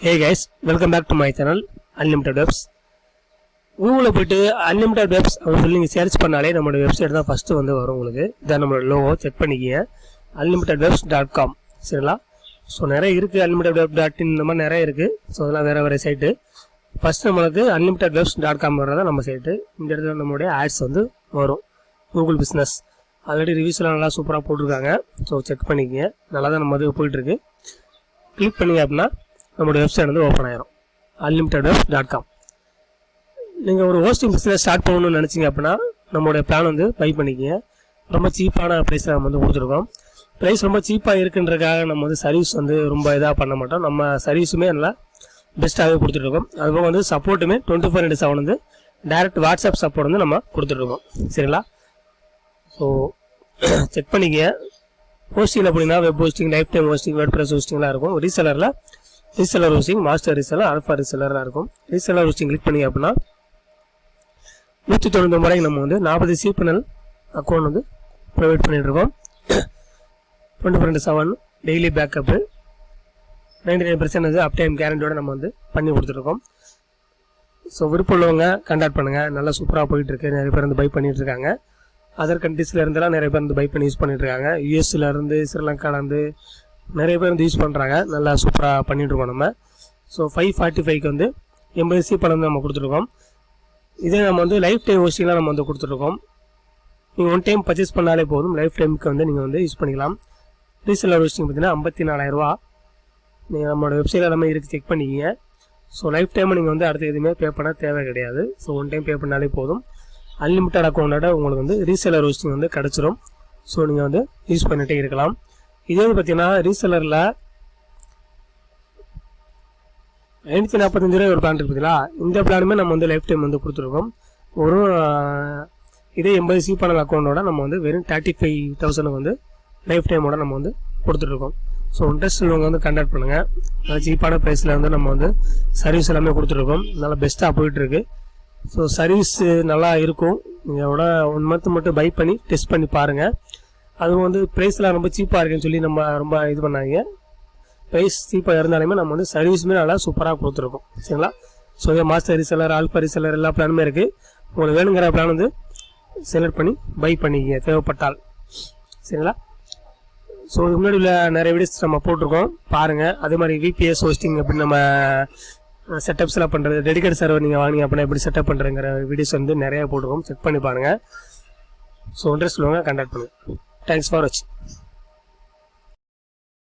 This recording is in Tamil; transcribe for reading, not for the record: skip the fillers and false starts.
Hey guys, welcome back to my channel Unlimited Webs. Google போய்ட்டு Unlimited Webs அப்படி சொல்லி நீங்கள் சர்ச் பண்ணாலே நம்மளோட வெப்சைட் தான் ஃபஸ்ட்டு வந்து வரும். உங்களுக்கு இதான் நம்மளோட லோகோ செக் பண்ணிக்கிங்க. unlimitedwebs.com சரிங்களா. ஸோ நிறைய இருக்குது, unlimitedweb.in இந்த மாதிரி நிறைய இருக்குது. ஸோ அதெல்லாம் வேறு சைட்டு. ஃபஸ்ட்டு நம்மளுக்கு unlimitedwebs.com வர்றதான் நம்ம சைட்டு. இந்த இடத்துல நம்மளுடைய ஆட்ஸ் வந்து வரும். கூகுள் பிஸ்னஸ் ஆல்ரெடி ரிவ்யூஸ்லாம் நல்லா சூப்பராக போட்டிருக்காங்க. ஸோ செக் பண்ணிக்கிங்க. நல்லா தான் நம்ம இது போயிட்டுருக்கு. கிளிக் பண்ணிங்க அப்படின்னா நம்மளோட வெப்சைட் வந்து ஓப்பன் ஆயிரும். unlimitedwebs.com. நீங்கள் ஒரு ஹோஸ்டிங் பிஸ்னஸ் ஸ்டார்ட் பண்ணணும்னு நினச்சிங்க அப்படின்னா நம்மளுடைய பிளான் வந்து பை பண்ணிக்கிங்க. ரொம்ப சீப்பான ப்ரைஸில் நம்ம வந்து கொடுத்துருக்கோம். ப்ரைஸ் ரொம்ப சீப்பாக இருக்குன்றதுக்காக நம்ம வந்து சர்வீஸ் வந்து ரொம்ப இதாக பண்ண மாட்டோம். நம்ம சர்வீஸுமே நல்லா பெஸ்ட்டாகவே கொடுத்துட்ருக்கோம். அதுபோக வந்து சப்போர்ட்டுமே 24/7 வந்து டைரக்ட் வாட்ஸ்அப் சப்போர்ட் வந்து நம்ம கொடுத்துட்ருக்கோம். சரிங்களா. ஸோ செக் பண்ணிக்க. ஹோஸ்டிங் அப்படின்னா web hosting, lifetime hosting, WordPress ஹோஸ்டிங்லாம் இருக்கும். ரீசெலரில் reseller hosting, master reseller, alpha ரீசெலர்லாம் இருக்கும். ரீசெலர் ஹோஸ்டிங் கிளிக் பண்ணிங்க அப்படின்னா 199 ரூபாய்க்கு நம்ம வந்து 40 CPNL அக்கௌண்ட் வந்து ப்ரொவைட் பண்ணிகிட்ருக்கோம். 24/7 டெய்லி பேக்கப்பு, 99% அப் டைம் கேரண்டியோடு நம்ம வந்து பண்ணி கொடுத்துருக்கோம். ஸோ விருப்பம் உள்ளவங்க கான்டாக்ட் பண்ணுங்கள். நல்லா சூப்பராக போயிட்டுருக்கு. நிறைய பேர் வந்து பை பண்ணிகிட்ருக்காங்க. அதர் கண்ட்ரீஸில் இருந்தெல்லாம் நிறைய பேர் வந்து பை பண்ணி யூஸ் பண்ணிகிட்ருக்காங்க. யூஎஸ்லேருந்து, ஸ்ரீலங்காலேருந்து நிறைய பேர் வந்து யூஸ் பண்ணுறாங்க. நல்லா சூப்பராக பண்ணிகிட்ருக்கோம் நம்ம. ஸோ 545க்கு வந்து 80 CPNL வந்து நம்ம கொடுத்துருக்கோம். இதே நம்ம வந்து லைஃப் டைம் ஹோஸ்டிங்லாம் நம்ம வந்து கொடுத்துருக்கோம். நீங்கள் ஒன் டைம் பர்ச்சேஸ் பண்ணாலே போதும். லைஃப் டைமுக்கு வந்து நீங்கள் வந்து யூஸ் பண்ணிக்கலாம். ரீசெலர் ஹோஸ்டிங் பார்த்தீங்கன்னா 54,000 ரூபா. நீங்கள் நம்மளோட வெப்சைட்டில் எல்லாமே இருக்குது, செக் பண்ணிக்கிங்க. ஸோ லைஃப் டைமை நீங்கள் வந்து அடுத்த எதுவுமே பே பண்ண தேவை கிடையாது. ஸோ ஒன் டைம் பே பண்ணாலே போதும். அன்லிமிட்டட் அக்கௌண்ட்டோட உங்களுக்கு வந்து ரீசெலர் ஹோஸ்டிங் வந்து கிடச்சிரும். ஸோ நீங்கள் வந்து யூஸ் பண்ணிகிட்டே இருக்கலாம். இதே வந்து பார்த்தீங்கன்னா ரீசெலரில் 545 ரூபாய் ஒரு பிளான் இருக்குது பார்த்தீங்களா. இந்த பிளானுமே நம்ம வந்து லைஃப் டைம் வந்து கொடுத்துருக்கோம். ஒரு இதே 80 CPNL அக்கௌண்ட்டோட நம்ம வந்து வெறும் 35,000 வந்து லைஃப் டைமோட நம்ம வந்து கொடுத்துட்ருக்கோம். ஸோ இன்ட்ரெஸ்ட் உள்ளவங்க வந்து கான்டாக்ட் பண்ணுங்கள். நல்லா சீப்பான ப்ரைஸில் வந்து நம்ம வந்து சர்வீஸ் எல்லாமே கொடுத்துருக்கோம். நல்லா பெஸ்ட்டாக போயிட்டுருக்கு. ஸோ சர்வீஸ் நல்லா இருக்கும். நீங்களோட 1 மந்த் மட்டும் பை பண்ணி டெஸ்ட் பண்ணி பாருங்கள். அதுவும் வந்து ப்ரைஸ்லாம் ரொம்ப சீப்பாக இருக்குன்னு சொல்லி நம்ம ரொம்ப இது பண்ணாங்க. ப்ரைஸ் சீப்பாக இருந்தாலுமே நம்ம வந்து சர்வீஸுமே நல்லா சூப்பராக கொடுத்துருக்கோம். சரிங்களா. ஸோ இதே மாஸ்டர் ரீசெலர், ஆல்ஃபா ரீசெலர் எல்லா பிளானுமே இருக்குது. உங்களுக்கு வேணுங்கிற பிளான் வந்து செலக்ட் பண்ணி பை பண்ணிக்க தேவைப்பட்டால். சரிங்களா. ஸோ இதுக்கு முன்னாடி உள்ள நிறைய வீடியோஸ் நம்ம போட்டிருக்கோம், பாருங்கள். அதே மாதிரி விபிஎஸ் ஹோஸ்டிங் அப்படின்னு நம்ம செட்டப்ஸ்லாம் பண்ணுறது, டெடிகேட் சர்வர் நீங்கள் வாங்கினீங்க அப்படின்னா எப்படி செட்டப் பண்ணுறங்கிற வீடியோஸ் வந்து நிறையா போட்டிருக்கோம், செக் பண்ணி பாருங்கள். ஸோ இன்ட்ரெஸ்ட் உள்ளவங்க கான்டாக்ட் பண்ணுங்கள். தேங்க்ஸ் ஃபார் வாட்சிங்.